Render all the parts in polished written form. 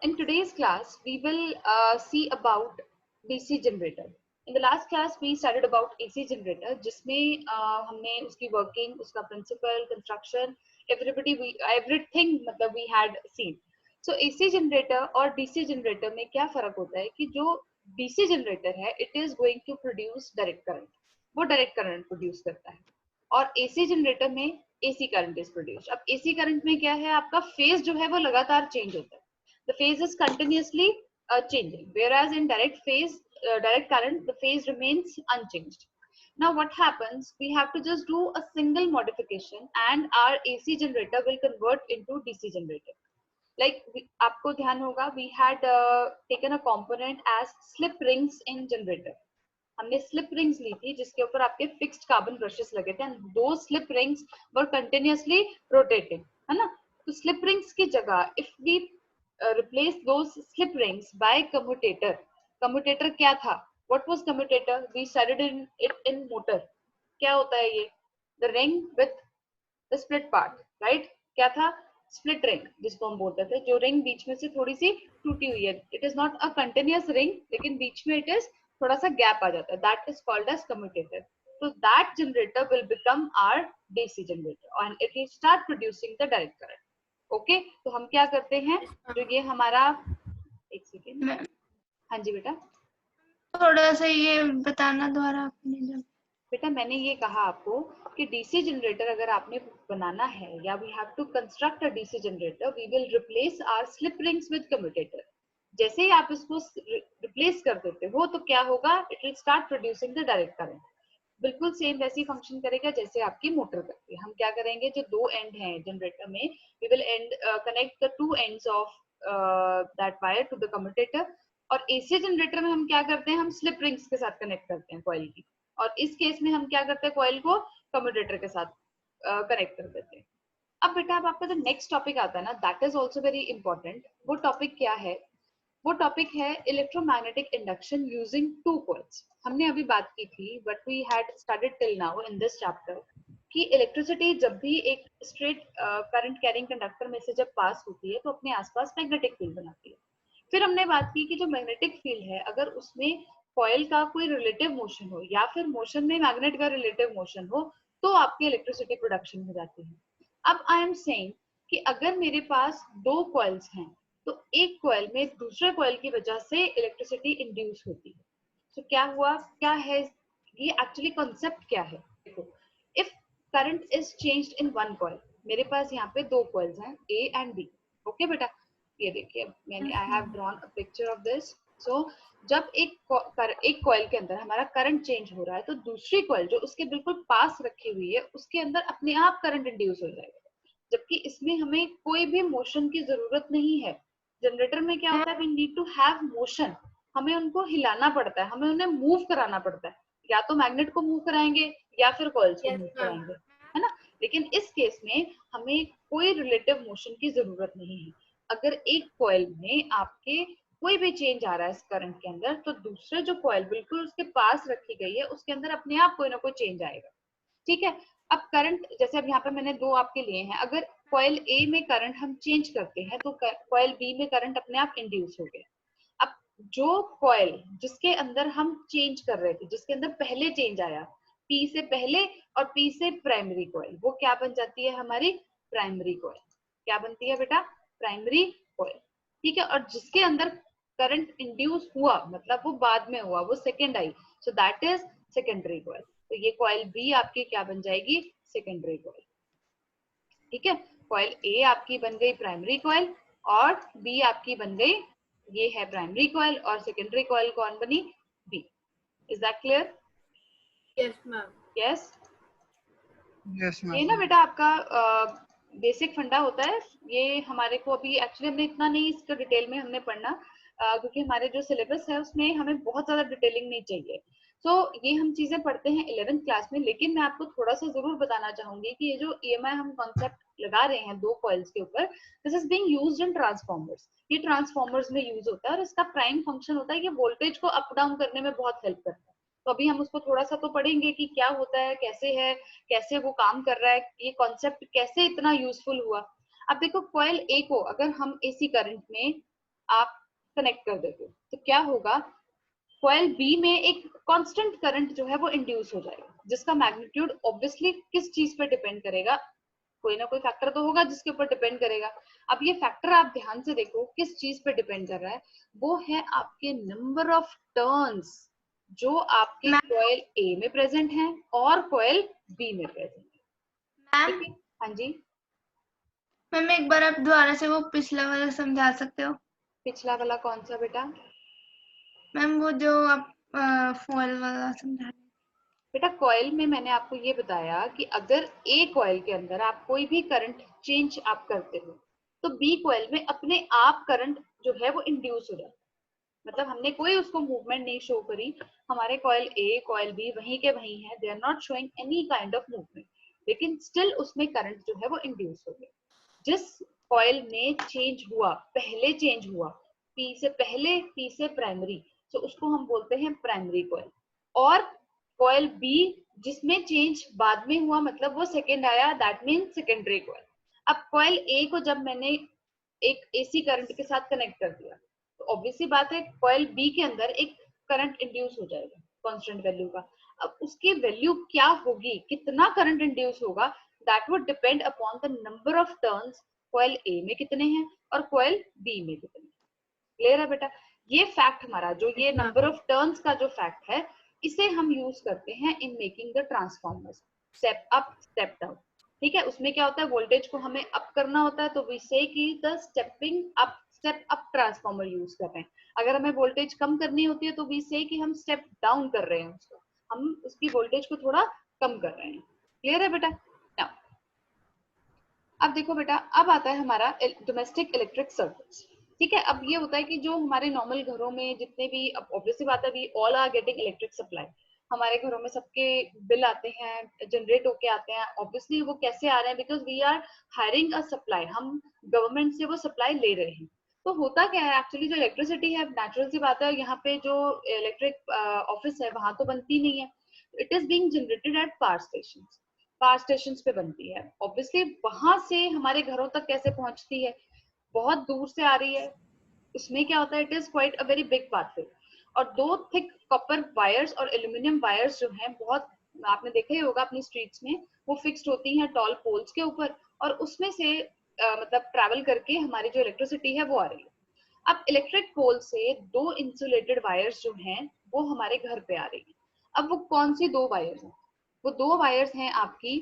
in today's class, we will see about DC generator. In the last class, we studied about AC generator, जिसमें हमने उसकी working, उसका principle, construction, everything मतलब we had seen. So AC generator और DC generator में क्या फर्क होता है कि जो DC generator है, it is going to produce direct current. वो direct current produce करता है. और AC generator में AC current is produced. अब AC current में क्या है, आपका phase जो है वो लगातार change होता है. The phase is continuously changing, whereas in direct current, the phase remains unchanged. Now what happens, we have to just do a single modification and our AC generator will convert into DC generator. Like आपको ध्यान होगा, we had taken a component as slip rings in generator. हमने slip rings ली थी जिसके ऊपर आपके fixed carbon brushes लगे थे, एंड दो slip rings were continuously rotating, है ना. तो स्लिप रिंग्स की जगह if we replace those slip rings by commutator. Commutator क्या था? What was commutator? We studied it in motor. क्या होता है ये? The ring with the split part, right? क्या था? Split ring जिसको हम बोलते थे, जो ring बीच में से थोड़ी सी टूटी हुई है. It is not a continuous ring, लेकिन बीच में it is थोड़ा सा gap आ जाता है. That is called as commutator. So that generator will become our DC generator and it will start producing the direct current. Okay तो हम क्या करते हैं, जो ये हमारा एक सेकेंड, हाँ जी बेटा, थोड़ा सा ये बताना दोबारा आपने. जब बेटा मैंने ये कहा आपको कि डीसी जनरेटर अगर आपने बनाना है या we have to construct a DC generator, we will replace our slip rings with commutator. जैसे ही आप इसको रिप्लेस कर देते हो तो क्या होगा, it will start producing the direct current. बिल्कुल सेम वैसी फंक्शन करेगा जैसे आपकी मोटर करती है. हम क्या करेंगे, जो दो एंड हैं जनरेटर में, we will connect the two ends of that wire to the commutator. और एसी जनरेटर में हम क्या करते हैं, हम स्लिप रिंग्स के साथ कनेक्ट करते हैं कॉइल की, और इस केस में हम क्या करते हैं, कॉइल को कम्यूटेटर के साथ कनेक्ट कर देते हैं. अब बेटा अब आपका जो नेक्स्ट टॉपिक आता है ना, that is also very important. वो टॉपिक क्या है, वो टॉपिक है electromagnetic induction using two coils. हमने अभी बात की थी but we had studied till now in this chapter कि इलेक्ट्रिसिटी जब भी एक स्ट्रेट करंट कैरिंग कंडक्टर में से जब पास होती है तो अपने आसपास मैग्नेटिक फील्ड बनाती है. फिर हमने बात की कि जो मैग्नेटिक फील्ड है, अगर उसमें कॉइल का कोई रिलेटिव मोशन हो या फिर मोशन में मैग्नेट का रिलेटिव मोशन हो तो आपकी इलेक्ट्रिसिटी प्रोडक्शन हो जाती है. अब आई एम सेइंग कि अगर मेरे पास दो कॉइल्स हैं तो एक कॉइल में दूसरे कॉइल की वजह से इलेक्ट्रिसिटी इंड्यूस होती है. तो क्या हुआ, क्या है ये एक्चुअली कॉन्सेप्ट क्या है. देखो, if current is changed in one coil, मेरे पास यहाँ पे दो कॉइल्स हैं ए एंड बी. ओके बेटा, ये देखिए मैंने I have drawn a picture of this. So जब एक कॉइल के अंदर हमारा करंट चेंज हो रहा है तो दूसरी कॉइल जो उसके बिल्कुल पास रखी हुई है उसके अंदर अपने आप करंट इंड्यूस हो जाएगा, जबकि इसमें हमें कोई भी मोशन की जरूरत नहीं है. जनरेटर में क्या होता है, we need to have motion. हमें उनको हिलाना पड़ता है, हमें उन्हें मूव कराना पड़ता है. या तो मैग्नेट को मूव कराएंगे या फिर कॉइल्स को मूव कराएंगे, है ना. लेकिन इस केस में हमें कोई रिलेटिव मोशन की जरूरत नहीं है. अगर एक कॉइल में आपके कोई भी चेंज आ रहा है इस करंट के अंदर तो दूसरे जो कॉइल बिल्कुल उसके पास रखी गई है उसके अंदर अपने आप कोई ना कोई चेंज आएगा. ठीक है. अब करंट जैसे अब यहाँ पे मैंने दो आपके लिए हैं, अगर कॉइल ए में करंट हम चेंज करते हैं तो कॉइल बी में करंट अपने आप इंड्यूस हो गया. अब जो कॉइल जिसके अंदर हम चेंज कर रहे थे, जिसके अंदर पहले चेंज आया पी से पहले और पी से प्राइमरी कॉइल, वो क्या बन जाती है, हमारी प्राइमरी कॉइल. क्या बनती है बेटा, प्राइमरी कॉइल. ठीक है. और जिसके अंदर करंट इंड्यूस हुआ मतलब वो बाद में हुआ, वो second I, so that is secondary coil. तो ये कॉइल बी आपकी क्या बन जाएगी, सेकेंडरी कॉइल. ठीक है. कॉइल ए आपकी बन गई प्राइमरी कॉइल और बी आपकी बन गई, ये है प्राइमरी कॉइल और सेकेंडरी कॉइल कौन बनी, B. Is that clear? Yes ma'am. Yes. Yes ma'am. ये ना बेटा आपका बेसिक फंडा होता है. ये हमारे को अभी एक्चुअली हमने इतना नहीं इसका डिटेल में हमने पढ़ना, क्योंकि हमारे जो सिलेबस है उसमें हमें बहुत ज्यादा डिटेलिंग नहीं चाहिए. तो ये हम चीजें पढ़ते हैं 11th क्लास में. लेकिन मैं आपको थोड़ा सा जरूर बताना चाहूंगी कि ये जो ईएमआई हम कॉन्सेप्ट लगा रहे हैं दो कॉइल्स के ऊपर, this is being used in transformers. ये ट्रांसफॉर्मर्स में यूज होता है और इसका प्राइम फंक्शन होता है कि वोल्टेज को अप डाउन करने में बहुत हेल्प करता है. तो अभी हम उसको थोड़ा सा तो पढ़ेंगे कि क्या होता है, कैसे है, कैसे वो काम कर रहा है, ये कॉन्सेप्ट कैसे इतना यूजफुल हुआ. अब देखो कॉइल ए को अगर हम एसी करंट में आप कनेक्ट कर देते हो तो क्या होगा, कॉइल बी में एक कांस्टेंट करंट जो है वो इंड्यूस हो जाएगा, जिसका मैग्नीट्यूड ऑब्वियसली किस चीज पे डिपेंड करेगा, कोई ना कोई फैक्टर तो होगा जिसके ऊपर डिपेंड करेगा। अब ये फैक्टर आप ध्यान से देखो किस चीज पे डिपेंड कर रहा है, वो है आपके नंबर ऑफ टर्न्स जो आपके मैम कॉइल ए में प्रेजेंट हैं और कॉइल बी में प्रेजेंट है। मैम ठीक है, हाँ जी। मैम एक बार आप दोबारा से वो पिछला वाला समझा सकते हो? पिछला वाला कौन सा बेटा? मैम वो जो आप फॉल वाला समझा रहे बेटा कॉइल में मैंने आपको ये बताया कि अगर ए कॉइल के अंदर आप कोई भी करंट चेंज आप करते हो तो बी कॉइल में अपने आप करंट जो है वो इंड्यूस हो जाता है। मतलब हमने कोई उसको मूवमेंट नहीं शो करी, हमारे कॉइल ए कॉइल बी वहीं के वहीं है, they are not showing any kind of movement, लेकिन स्टिल उसमें करंट जो है वो इंड्यूस हो गया। जिस कॉइल में चेंज हुआ, पहले चेंज हुआ, पी से पहले, पी से प्राइमरी, तो उसको हम बोलते हैं प्राइमरी कॉइल। और कॉइल बी जिसमें चेंज बाद में हुआ, मतलब वो सेकेंड आया, दैट मीन सेकेंडरी कॉइल। अब कॉइल ए को जब मैंने एक एसी करंट के साथ कनेक्ट कर दिया तो ऑब्वियसली बात है कॉइल बी के अंदर एक करंट इंड्यूस हो जाएगा कांस्टेंट वैल्यू का। अब उसकी वैल्यू क्या होगी, कितना करंट इंड्यूस होगा, that would depend upon the number of turns coil A में कितने हैं और कॉइल बी में कितने। क्लियर है बेटा? ये फैक्ट हमारा जो ये नंबर ऑफ टर्न्स का जो फैक्ट है, इसे हम यूज करते हैं in making the transformers step up step down. ठीक है, उसमें क्या होता है, वोल्टेज को हमें अप करना होता है तो वी से कि the stepping up, step up transformer use कर रहे हैं। अगर हमें वोल्टेज कम करनी होती है तो वी से कि हम स्टेप डाउन कर रहे हैं उसको, हम उसकी वोल्टेज को थोड़ा कम कर रहे हैं। क्लियर है बेटा? Now, अब देखो बेटा, अब आता है हमारा डोमेस्टिक इलेक्ट्रिक सर्किट्स। ठीक है, अब ये होता है कि जो हमारे नॉर्मल घरों में जितने भी, अब ऑब्वियसली बात है we all are getting electric supply, हमारे घरों में सबके बिल आते हैं, जनरेट होके आते हैं। ऑब्वियसली वो कैसे आ रहे हैं, because we are hiring a supply, हम गवर्नमेंट से वो सप्लाई ले रहे हैं। तो होता क्या है एक्चुअली, जो इलेक्ट्रिसिटी है, नेचुरल सी बात है, यहाँ पे जो इलेक्ट्रिक ऑफिस है वहां तो बनती नहीं है, it is being generated at power station, power station पे बनती है। ऑब्वियसली वहां से हमारे घरों तक कैसे पहुंचती है, बहुत दूर से आ रही है। उसमें क्या होता है, it is quite a very big pathway, और दो थिक कॉपर वायर्स और एल्यूमिनियम वायर्स जो हैं, बहुत आपने देखा ही होगा अपनी स्ट्रीट्स में, वो फिक्स्ड होती हैं टॉल पोल्स के ऊपर, और उसमें से मतलब ट्रैवल करके हमारी जो इलेक्ट्रिसिटी है वो आ रही है। अब इलेक्ट्रिक पोल से दो इंसुलेटेड वायर्स जो हैं वो हमारे घर पे आ रही है। अब वो कौन सी दो वायर्स हैं? वो दो वायर्स हैं आपकी,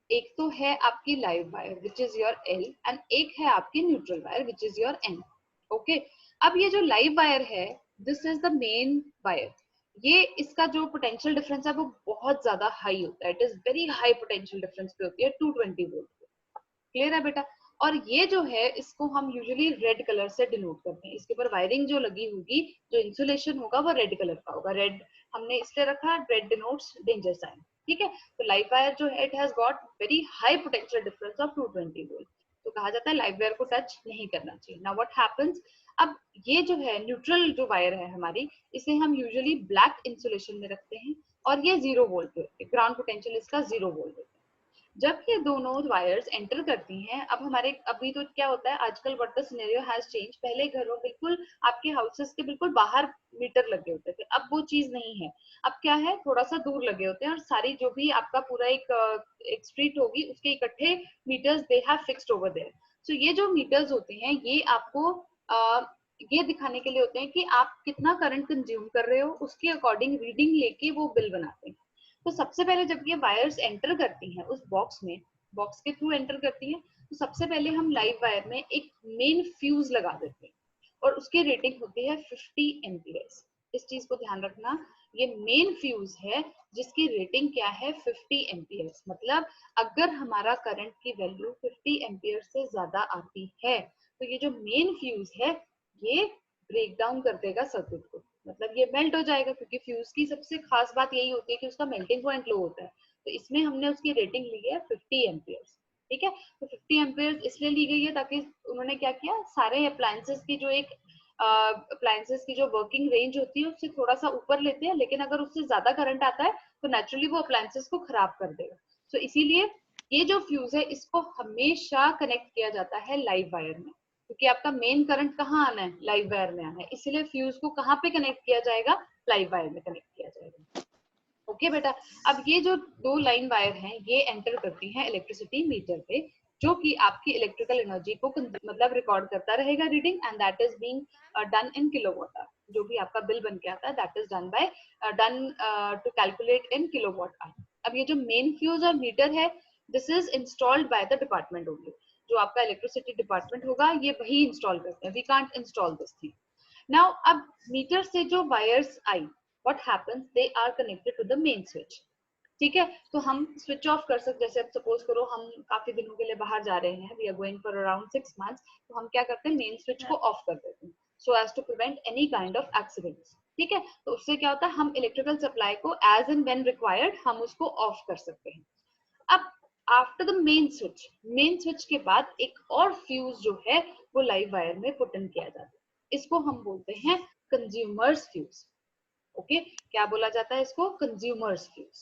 एक तो है आपकी live wire which is your L, and एक है आपकी neutral wire which is your N. Okay, अब ये जो लाइव वायर है, this is the main wire. ये इसका जो पोटेंशियल डिफरेंस है वो बहुत ज्यादा हाई होता है, it is very high potential difference पे होती है, 220 वोल्ट। क्लियर है बेटा? और ये जो है इसको हम यूजुअली रेड कलर से डिनोट करते हैं, इसके ऊपर वायरिंग जो लगी होगी, जो इंसुलेशन होगा वो रेड कलर का होगा। रेड हमने इसलिए रखा, रेड डिनोट्स डेंजर साइन। ठीक है, तो लाइव वायर जो है it has got very high potential difference of 220 volt, तो कहा जाता है लाइव वायर को टच नहीं करना चाहिए। नाउ व्हाट हैपेंस, अब ये जो है न्यूट्रल जो वायर है हमारी, इसे हम यूजुअली ब्लैक इंसुलेशन में रखते हैं, और ये 0 वोल्ट पे होती है, ग्राउंड पोटेंशियल इसका 0 वोल्ट है। जब ये दोनों वायर्स एंटर करती हैं, अब हमारे अभी तो क्या होता है आजकल, what the scenario has change, पहले घरों बिल्कुल आपके हाउसेस के बिल्कुल बाहर मीटर लगे होते थे, अब वो चीज नहीं है। अब क्या है, थोड़ा सा दूर लगे होते हैं, और सारी जो भी आपका पूरा एक स्ट्रीट होगी उसके इकट्ठे meters they have fixed over there. So ये जो मीटर्स होते हैं ये आपको ये दिखाने के लिए होते हैं कि आप कितना करंट कंज्यूम कर रहे हो, उसके अकॉर्डिंग रीडिंग लेके वो बिल बनाते हैं। तो सबसे पहले जब ये वायर्स एंटर करती हैं उस बॉक्स में, बॉक्स के थ्रू एंटर करती हैं, तो सबसे पहले हम लाइव वायर में एक मेन फ्यूज लगा देते हैं, और उसकी रेटिंग होती है 50 एम्पियर्स। इस चीज को ध्यान रखना, ये मेन फ्यूज है जिसकी रेटिंग क्या है, 50 एम्पियर्स। मतलब अगर हमारा करंट की वैल्यू 50 एम्पियर से ज्यादा आती है तो ये जो मेन फ्यूज है ये ब्रेक डाउन कर देगा सर्किट को, मतलब ये मेल्ट हो जाएगा, क्योंकि फ्यूज की सबसे खास बात यही होती है कि उसका मेल्टिंग पॉइंट लो होता है। तो इसमें हमने उसकी रेटिंग ली है 50 एम्पियर्स। ठीक है, तो 50 एम्पियर्स इसलिए ली गई है ताकि उन्होंने क्या किया, सारे अप्लायंसेस की जो एक अप्लायंसेस की जो वर्किंग रेंज होती है उससे थोड़ा सा ऊपर लेते हैं, लेकिन अगर उससे ज्यादा करंट आता है तो नेचुरली वो अप्लायंसेस को खराब कर देगा। तो इसीलिए ये जो फ्यूज है इसको हमेशा कनेक्ट किया जाता है लाइव वायर में। क्योंकि आपका मेन करंट कहाँ आना है, लाइव वायर में आना है, इसलिए फ्यूज को कहाँ पे कनेक्ट किया जाएगा, लाइव वायर में कनेक्ट किया जाएगा। ओके बेटा, अब ये जो दो लाइन वायर हैं ये एंटर करती हैं इलेक्ट्रिसिटी मीटर पे, जो कि आपकी इलेक्ट्रिकल एनर्जी को मतलब रिकॉर्ड करता रहेगा reading, and that is being done in kilowatt hour. जो भी आपका बिल बन के आता है that is done to calculate in kilowatt hour. अब ये जो मेन फ्यूज और मीटर है, this is installed by the department only. जो आपका इलेक्ट्रिसिटी डिपार्टमेंट होगा ये वही इंस्टॉल करते हैं, we can't install this thing. Now अब मीटर से जो वायर्स आई, what happens, they are connected to the main switch। ठीक है, तो हम स्विच ऑफ कर सकते, जैसे अब सपोज करो हम काफी दिनों के लिए बाहर जा रहे हैं, we are going for around 6 months, तो हम क्या करते हैं, मेन स्विच को ऑफ कर देते हैं, so as to prevent any kind of accidents. ठीक है, तो उससे क्या होता है, हम इलेक्ट्रिकल सप्लाई को एज एंड व्हेन रिक्वायर्ड हम उसको ऑफ कर सकते हैं। अब आफ्टर द मेन स्विच के बाद एक और फ्यूज जो है वो लाइव वायर में पुट इन किया जाता है, इसको हम बोलते हैं कंज्यूमर्स फ्यूज। ओके, क्या बोला जाता है इसको, कंज्यूमर्स फ्यूज।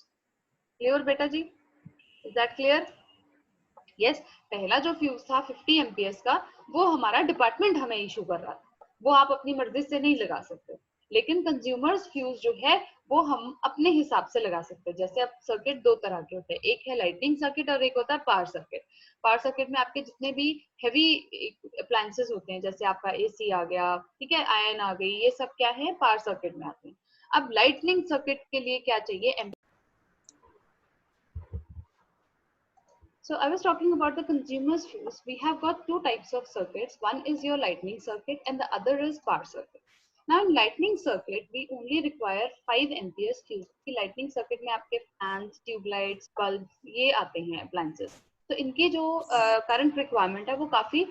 क्लियर बेटा जी, इज दैट क्लियर? यस, पहला जो फ्यूज था 50 एम्पियर्स का, वो हमारा डिपार्टमेंट हमें इशू कर रहा था, वो आप अपनी मर्जी से नहीं लगा सकते। लेकिन कंज्यूमर्स फ्यूज जो है वो हम अपने हिसाब से लगा सकते हैं। जैसे अब सर्किट दो तरह के होते हैं, एक है लाइटनिंग सर्किट और एक होता है पावर सर्किट। पावर सर्किट में आपके जितने भी हैवी अप्लायंसेस होते हैं, जैसे आपका एसी आ गया, ठीक है, आयरन आ गई, ये सब क्या है, पावर सर्किट में आते हैं। अब लाइटनिंग सर्किट के लिए क्या चाहिए, so I was talking about the consumer's fuse. We have got two types of circuits. One is your lightning circuit and the other is power circuit. Now in lightning circuit, we only require 5 amperes fuse. कि lightning circuit में आपके fans, tube lights, bulbs ये आते हैं appliances. तो इनके जो current requirement है वो काफी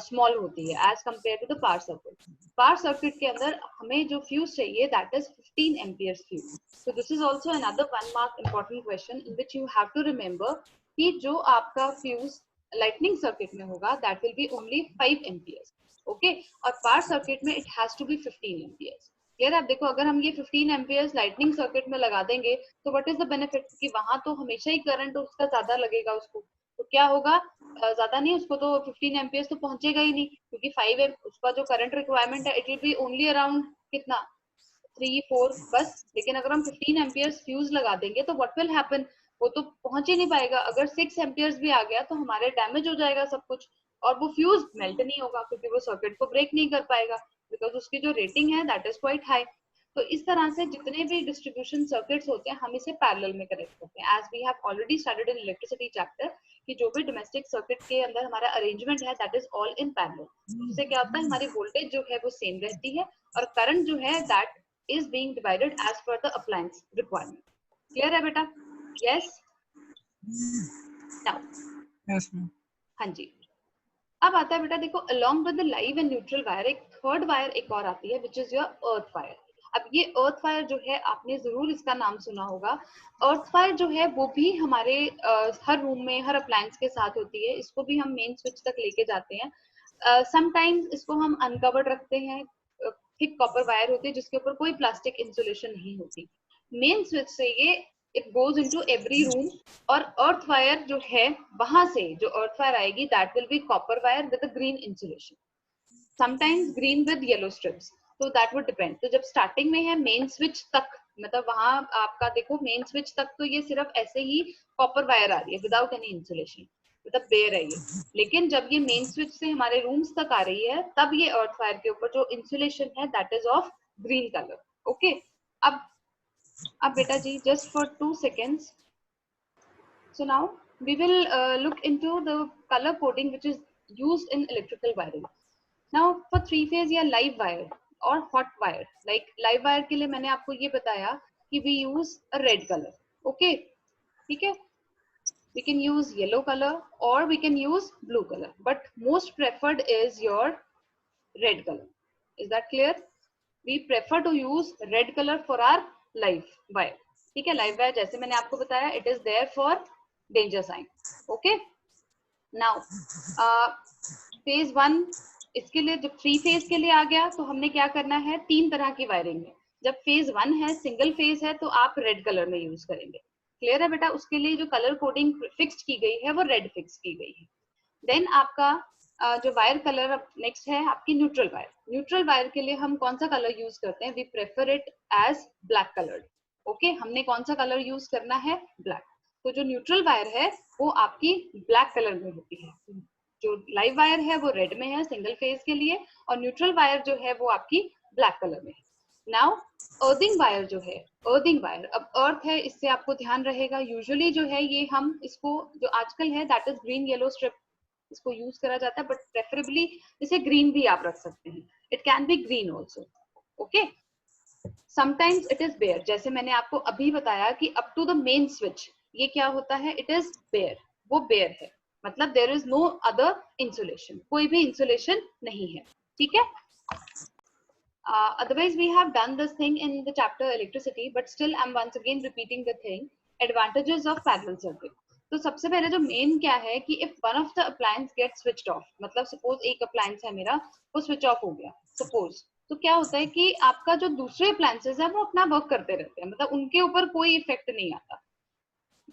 small होती है as compared to the power circuit. Power circuit के अंदर हमें जो fuse चाहिए that is 15 amperes fuse. So this is also another 1 mark important question in which you have to remember कि जो आपका फ्यूज लाइटनिंग सर्किट में होगा that will be only 5 amperes. Okay, और पावर सर्किट में it has to be 15 amperes. Clear? आप देखो, अगर हम ये 15 एम्पियर्स लाइटनिंग सर्किट में लगा देंगे तो व्हाट इज द बेनिफिट, कि वहां तो हमेशा ही करंट उसका ज्यादा लगेगा उसको, तो क्या होगा, ज्यादा नहीं, उसको तो 15 एम्पियर्स तो पहुंचेगा ही नहीं, क्योंकि 5 उसका जो करंट रिक्वायरमेंट है it will be only around कितना, 3-4 बस। लेकिन अगर हम 15 एम्पियर्स फ्यूज लगा देंगे तो व्हाट विल हैपन, वो तो पहुंच ही नहीं पाएगा। अगर 6 एम्पियर्स भी आ गया तो हमारे डैमेज हो जाएगा सब कुछ, और वो फ्यूज मेल्ट नहीं होगा क्योंकि वो सर्किट को ब्रेक नहीं कर पाएगा, बिकॉज उसकी जो रेटिंग है दैट इज क्वाइट हाई। तो इस तरह से जितने भी डिस्ट्रीब्यूशन सर्किट्स होते हैं हम इसे पैरेलल में कनेक्ट करते हैं, as we have already started in electricity chapter, कि जो भी डोमेस्टिक सर्किट के अंदर हमारा अरेंजमेंट है that is all in parallel. उससे क्या होता है, हमारी वोल्टेज जो है वो सेम रहती है और करंट जो है that is being divided as per the appliance requirement. Clear है बेटा? Yes. Now. Yes, ma'am. हाँ जी, अब आता है बेटा देखो, along with the live and neutral wire एक थर्ड वायर एक और आती है which is your earth wire। अब ये अर्थ वायर जो है आपने जरूर इसका नाम सुना होगा। अर्थ वायर जो है वो भी हमारे हर रूम में हर अप्लायंस के साथ होती है, इसको भी हम मेन स्विच तक लेके जाते हैं। समटाइम्स इसको हम अनकवर्ड रखते हैं, थिक कॉपर वायर होती है जिसके ऊपर कोई प्लास्टिक इंसुलेशन नहीं होती। मेन स्विच से ये it goes into every room, और अर्थ वायर जो है वहां से जो अर्थ वायर आएगी that will be copper wire with green insulation, sometimes green with yellow strips, तो दैट वुड डिपेंड। तो जब स्टार्टिंग में है मेन स्विच तक, मतलब वहां आपका देखो मेन स्विच तक तो ये सिर्फ ऐसे ही कॉपर वायर आ रही है विदाउट एनी इंसुलेशन, मतलब बेयर है ये। लेकिन जब ये मेन स्विच से हमारे रूम्स तक आ रही है तब ये अर्थ वायर के ऊपर जो इंसुलेशन है that is of green colour. Okay, अब बेटा जी just for 2 seconds, so now we will look into the color coding which is used in electrical wiring. Now for 3 phase या live wire और hot wire, like live wire के लिए मैंने आपको ये बताया कि we use a red color. Okay, ठीक है, we can use yellow color or we can use blue color, but most preferred is your red color. Is that clear? We prefer to use red color for our live wire. ठीक है, live wire जैसे मैंने आपको बताया it is there for danger sign. Okay, now phase 1 इसके लिए जब 3 phase के लिए आ गया तो हमने क्या करना है, 3 तरह की वायरिंग है। जब phase 1 है सिंगल फेज है तो आप रेड कलर में यूज करेंगे। क्लियर है बेटा? उसके लिए जो कलर कोडिंग फिक्स्ड की गई है वो रेड फिक्स की गई है। देन आपका जो वायर कलर नेक्स्ट है आपकी न्यूट्रल वायर। न्यूट्रल वायर के लिए हम कौन सा कलर यूज करते हैं? We prefer it as black coloured. Okay, हमने कौन सा कलर यूज करना है? ब्लैक। तो जो न्यूट्रल वायर है वो आपकी ब्लैक कलर में होती है। जो लाइव वायर है वो रेड में है सिंगल फेज के लिए, और न्यूट्रल वायर जो है वो आपकी ब्लैक कलर में है। नाउ अर्थिंग वायर जो है, अर्थिंग वायर, अब अर्थ है इससे आपको ध्यान रहेगा, यूजुअली जो है ये हम इसको जो आजकल है that is green yellow strip, इसको यूज करा जाता है, बट प्रेफरेबली इसे ग्रीन भी आप रख सकते हैं। It can be green also. Okay, sometimes it is bare, जैसे मैंने आपको अभी बताया कि up to the main switch ये क्या होता है? इट इज बेयर, वो बेयर है, मतलब there is no other insulation, कोई भी इंसुलेशन नहीं है। ठीक है, otherwise we have done this thing in the chapter electricity, but still I'm once again repeating the thing, advantages of parallel circuit। तो सबसे पहले जो मेन क्या है कि if one of the appliance gets switched off, मतलब suppose एक appliance है मेरा, वो स्विच ऑफ हो गया सपोज, तो क्या होता है कि आपका जो दूसरे अप्लायंसेस है वो अपना वर्क करते रहते हैं, मतलब उनके ऊपर कोई इफेक्ट नहीं आता।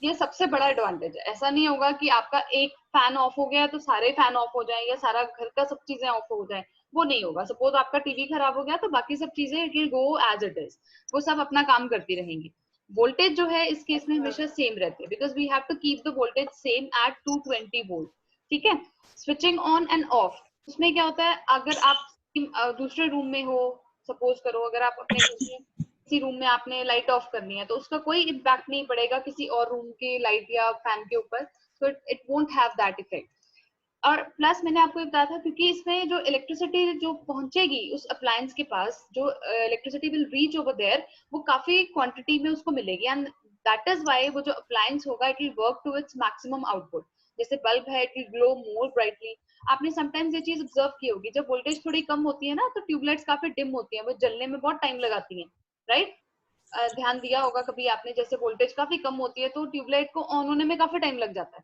ये सबसे बड़ा एडवांटेज है। ऐसा नहीं होगा कि आपका एक फैन ऑफ हो गया तो सारे फैन ऑफ हो जाए या सारा घर का सब चीजें ऑफ हो जाए, वो नहीं होगा। सपोज आपका टीवी खराब हो गया तो बाकी सब चीजें it will go as it is, वो सब अपना काम करती रहेंगी। वोल्टेज जो है इस केस में हमेशा सेम रहती है, because we have to keep the voltage same at 220 volt. ठीक है, स्विचिंग ऑन एंड ऑफ, उसमें क्या होता है, अगर आप दूसरे रूम में हो, सपोज करो अगर आप अपने किसी रूम में आपने लाइट ऑफ करनी है तो उसका कोई इम्पैक्ट नहीं पड़ेगा किसी और रूम की लाइट या फैन के ऊपर, so it won't have that effect. और प्लस मैंने आपको बताया था क्योंकि इसमें जो इलेक्ट्रिसिटी जो पहुंचेगी उस अप्लायंस के पास, जो electricity will reach over there, वो काफी क्वांटिटी में उसको मिलेगी, एंड दैट इज व्हाई वो जो अप्लायंस होगा it will work to its maximum output. जैसे बल्ब है, it will glow more brightly. आपने समटाइम्स ये चीज ऑब्जर्व की होगी, जब वोल्टेज थोड़ी कम होती है ना तो ट्यूबलाइट्स काफी डिम होती हैं, वो जलने में बहुत टाइम लगाती हैं, राइट? ध्यान दिया होगा कभी आपने, जैसे वोल्टेज काफी कम होती है तो ट्यूबलाइट को ऑन होने में काफी टाइम लग जाता है।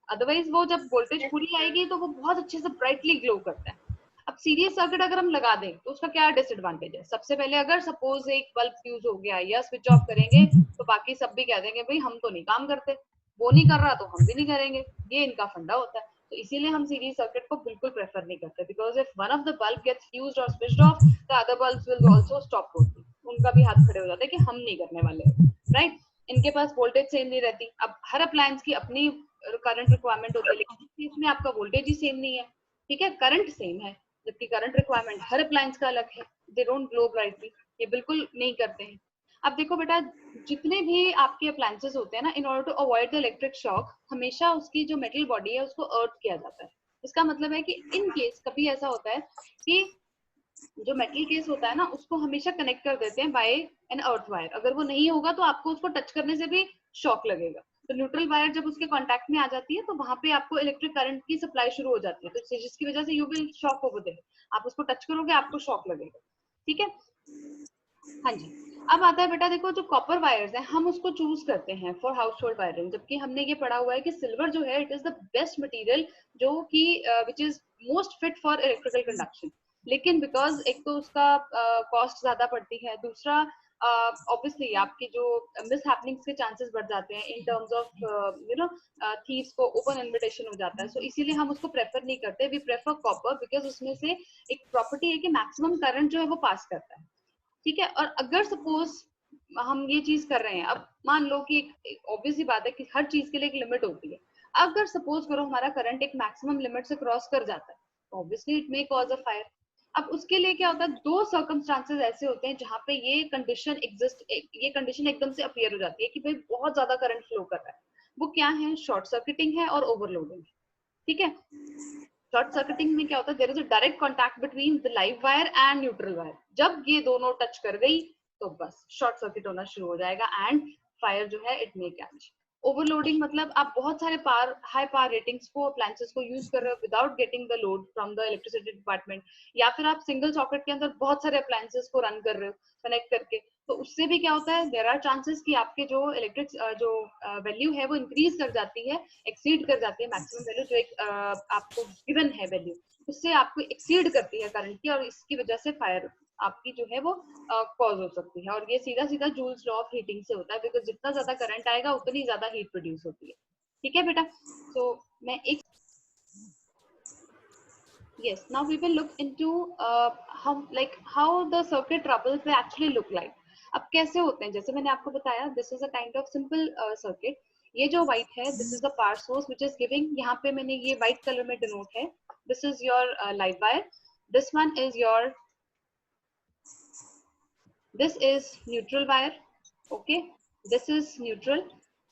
अदरवाइज वो जब वोल्टेज पूरी आएगी तो वो बहुत अच्छे से ब्राइटली ग्लो करता है। अब सीरीज सर्किट अगर हम लगा दें तो उसका क्या डिसएडवांटेज है? सबसे पहले अगर सपोज एक बल्ब फ्यूज हो गया या स्विच ऑफ करेंगे तो बाकी सब भी कह देंगे भाई हम तो नहीं काम करते, वो नहीं कर रहा तो हम भी नहीं करेंगे, ये इनका फंडा होता है। तो इसीलिए हम सीरीज सर्किट को बिल्कुल प्रेफर नहीं करते, because if one of the bulb gets fused और switched off the other bulbs will also stop working, उनका भी हाथ खड़े हो जाते हैं कि हम नहीं करने वाले, राइट? इनके पास वोल्टेज सेम नहीं रहती। अब हर अप्लायंस की अपनी करंट रिक्वायरमेंट होती है, लेकिन इसमें आपका वोल्टेज ही सेम नहीं है। ठीक है, करंट सेम है जबकि करंट रिक्वायरमेंट हर अप्लायंस का अलग है। दे डोंट ग्लो ब्राइटली, ये बिल्कुल नहीं करते हैं। अब देखो बेटा, जितने भी आपके अप्लायंसेस होते हैं ना, in order to avoid the electric shock, हमेशा उसकी जो मेटल बॉडी है उसको अर्थ किया जाता है। इसका मतलब है कि इन केस कभी ऐसा होता है कि जो मेटल केस होता है ना उसको हमेशा कनेक्ट कर देते हैं बाय एन अर्थ वायर। अगर वो नहीं होगा तो आपको उसको टच करने से भी शॉक लगेगा। तो न्यूट्रल वायर जब उसके कांटेक्ट में आ जाती है तो वहां पे आपको इलेक्ट्रिक करंट की सप्लाई शुरू हो जाती है, तो जिसकी वजह से you will shock over there, आप उसको टच करोगे आपको शॉक लगेगा। ठीक है, हाँ जी। अब आता है बेटा, देखो जो कॉपर वायर्स हैं हम उसको चूज करते हैं फॉर हाउस होल्ड वायरिंग, जबकि हमने ये पढ़ा हुआ है कि सिल्वर जो है it is the best material जो कि which is most fit for electrical conduction. लेकिन बिकॉज एक तो उसका कॉस्ट ज्यादा पड़ती है, दूसरा ऑब्वियसली आपकी जो मिस हैपनिंग्स के चांसेस बढ़ जाते हैं in terms of you know thieves को ओपन इन्विटेशन हो जाता है, सो इसीलिए हम उसको प्रेफर नहीं करते। वी प्रेफर कॉपर बिकॉज उसमें से एक प्रॉपर्टी है कि मैक्सिमम करंट जो है वो पास करता है। ठीक है, और अगर सपोज हम ये चीज कर रहे हैं, अब मान लो कि एक ऑब्वियस सी बात है कि हर चीज के लिए एक लिमिट होती है। अगर सपोज करो हमारा करंट एक मैक्सिमम लिमिट से क्रॉस कर जाता है तो obviously it may cause a fire. अब उसके लिए क्या होता है, दो सर्कमस्टांसेस ऐसे होते हैं जहां पे ये कंडीशन एग्जिस्ट, ये कंडीशन एकदम से अपीयर हो जाती है कि भाई बहुत ज्यादा करंट फ्लो कर रहा है। वो क्या है? शॉर्ट सर्किटिंग है और ओवरलोडिंग। ठीक है, शॉर्ट सर्किटिंग में क्या होता है, there is a direct contact between the live wire and neutral wire. जब ये दोनों टच कर गई तो बस शॉर्ट सर्किट होना शुरू हो जाएगा एंड फायर जो है इट मे कैच। ओवरलोडिंग मतलब आप बहुत सारे पावर, हाई पावर रेटिंग्स को, अप्लायंसेस को यूज कर रहे हो without getting the load from the electricity department, या फिर आप सिंगल सॉकेट के अंदर बहुत सारे अप्लायंसेस को रन कर रहे हो कनेक्ट करके, तो उससे भी क्या होता है, देयर आर चांसेस कि आपके जो इलेक्ट्रिक जो वैल्यू है वो इंक्रीज कर जाती है, एक्सीड कर जाती है मैक्सिमम वैल्यू जो एक आपको गिवन है वैल्यू, उससे आपको एक्सीड करती है करंट की, और इसकी वजह से फायर आपकी जो है वो कॉज हो सकती है। और ये सीधा सीधा जूल्स लॉ ऑफ हीटिंग से होता है, बिकॉज जितना ज्यादा करंट आएगा उतनी ज्यादा हीट प्रोड्यूस होती है। ठीक है बेटा, तो मैं एक Yes, now we will look into how the circuit troubles they actually look like. अब कैसे होते हैं, जैसे मैंने आपको बताया, this is a kind of simple circuit. ये जो white है, this is the power source which is giving, यहाँ पे मैंने ये white color में denote है, this is your live wire, this one is your, this is neutral wire, okay, this is neutral,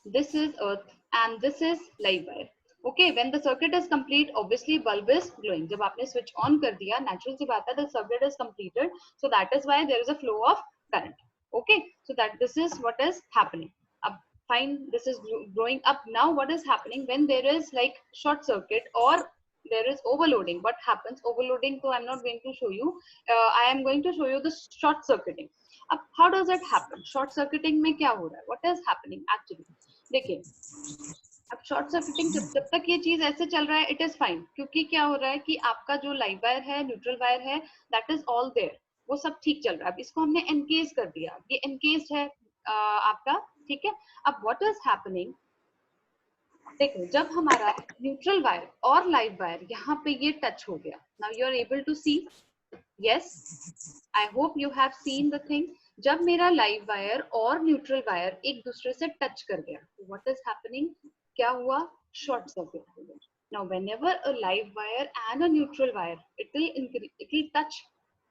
this is earth, and this is live wire. Okay, when the circuit is complete, obviously bulb is glowing. जब आपने switch on कर दिया, natural सी बात है, the circuit is completed, so that is why there is a flow of current. Okay, so that this is what is happening. अब fine, this is growing up. Now what is happening when there is like short circuit or there is overloading? What happens? Overloading, so I'm not going to show you. I am going to show you the short circuiting. अब how does it happen? Short circuiting में क्या हो रहा है? What is happening actually? देखिए, अब short circuiting जब तक ये चीज ऐसे चल रहा है इट इज फाइन, क्योंकि क्या हो रहा है कि आपका जो लाइव वायर है, न्यूट्रल वायर है, दैट इज ऑल देयर, वो सब ठीक चल रहा है. अब इसको हमने एनकेज कर दिया, ये एनकेज्ड है आपका, ठीक है. अब व्हाट इज हैपनिंग, देखो जब हमारा न्यूट्रल वायर और लाइव वायर यहाँ पे ये टच हो गया, now you are able to see, yes, I hope you have seen the thing. जब मेरा लाइव वायर और न्यूट्रल वायर एक दूसरे से टच कर गया, व्हाट इज हैपनिंग, क्या हुआ, शॉर्ट सर्किट हो गया. Now whenever a live wire and a neutral wire it will touch,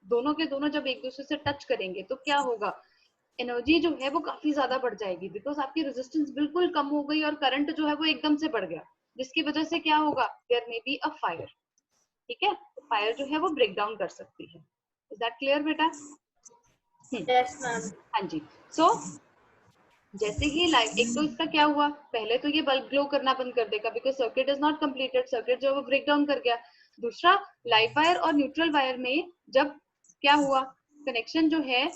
दोनों के दोनों जब एक दूसरे से टच करेंगे तो क्या होगा, एनर्जी जो है वो काफी ज्यादा बढ़ जाएगी, बिकॉज आपकी रेजिस्टेंस बिल्कुल कम हो गई और करंट जो है वो एकदम से बढ़ गया, जिसकी वजह से क्या होगा, there may be a fire. ठीक है, फायर जो है वो ब्रेक डाउन कर सकती है. इज दैट क्लियर बेटा? Yes ma'am. हाँ जी. सो जैसे ही लाइव, एक तो इसका क्या हुआ, पहले तो ये बल्ब ग्लो करना बंद कर देगा because circuit is not completed, circuit जो है वो ब्रेक डाउन कर गया. दूसरा, लाइव वायर और न्यूट्रल वायर में जब क्या हुआ, कनेक्शन जो है,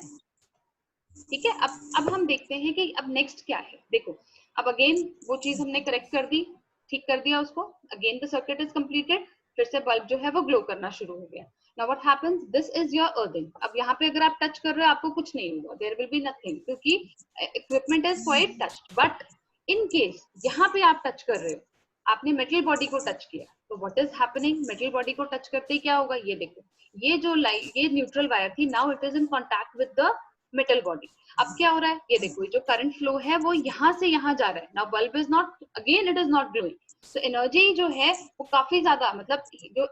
ठीक है. अब हम देखते हैं कि अब नेक्स्ट क्या है. देखो, अब अगेन वो चीज हमने करेक्ट कर दी, ठीक कर दिया उसको, again the circuit is completed, फिर से बल्ब जो है वो ग्लो करना शुरू हो गया. Now what happens, this is your earthing. अब यहाँ पे अगर आप टच कर रहे हो आपको कुछ नहीं होगा, देयर विल बी नथिंग, क्योंकि equipment is quite touched. But in case यहाँ पे आप टच कर रहे हो, आपने मेटल बॉडी को टच किया, तो what is happening, metal body को टच करते ही क्या होगा, ये देखो, ये जो ये न्यूट्रल वायर थी, now it is in contact with the metal body. अब क्या हो रहा है, ये देखो, जो करंट फ्लो है वो यहाँ से यहाँ जा रहा है. Now bulb is not, again it is not glowing, तो एनर्जी जो है वो काफी ज्यादा, मतलब जो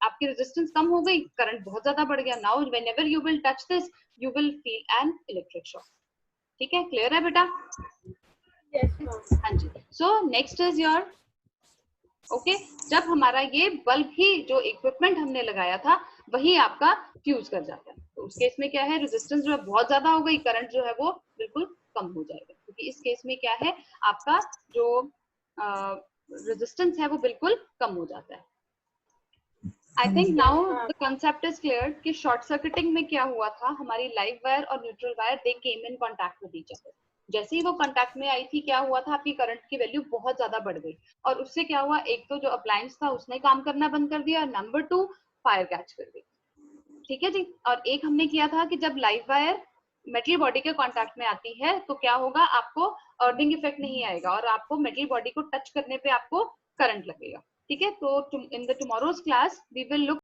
आपकी रेजिस्टेंस कम हो गई, करंट बहुत ज्यादा बढ़ गया. Now whenever you will touch this you will feel an electric shock. ठीक है, क्लियर है बेटा? Yes ma'am. हाँ जी. So next is your, okay, जब हमारा ये बल्ब ही जो इक्विपमेंट हमने लगाया था वही आपका फ्यूज कर जाता है, तो उस केस में क्या है, रेजिस्टेंस जो है बहुत ज्यादा हो गई, करंट जो है वो बिल्कुल कम हो जाएगा, क्योंकि इस केस में क्या है, आपका जो रेजिस्टेंस है वो बिल्कुल कम हो जाता है. I think now the concept is clear कि शॉर्ट सर्किटिंग में क्या हुआ था, हमारी लाइव वायर और neutral wire they came in contact with each other. जैसे ही वो कॉन्टैक्ट में आई थी, क्या हुआ था, आपकी करंट की वैल्यू बहुत ज्यादा बढ़ गई, और उससे क्या हुआ, एक तो जो अप्लायंस था उसने काम करना बंद कर दिया, नंबर 2 फायर कैच कर गई. ठीक है जी. और एक हमने किया था कि जब लाइव वायर मेटल बॉडी के कांटेक्ट में आती है तो क्या होगा, आपको अर्थिंग इफेक्ट नहीं आएगा और आपको मेटल बॉडी को टच करने पे आपको करंट लगेगा. ठीक है, तो in the tomorrow's class we will look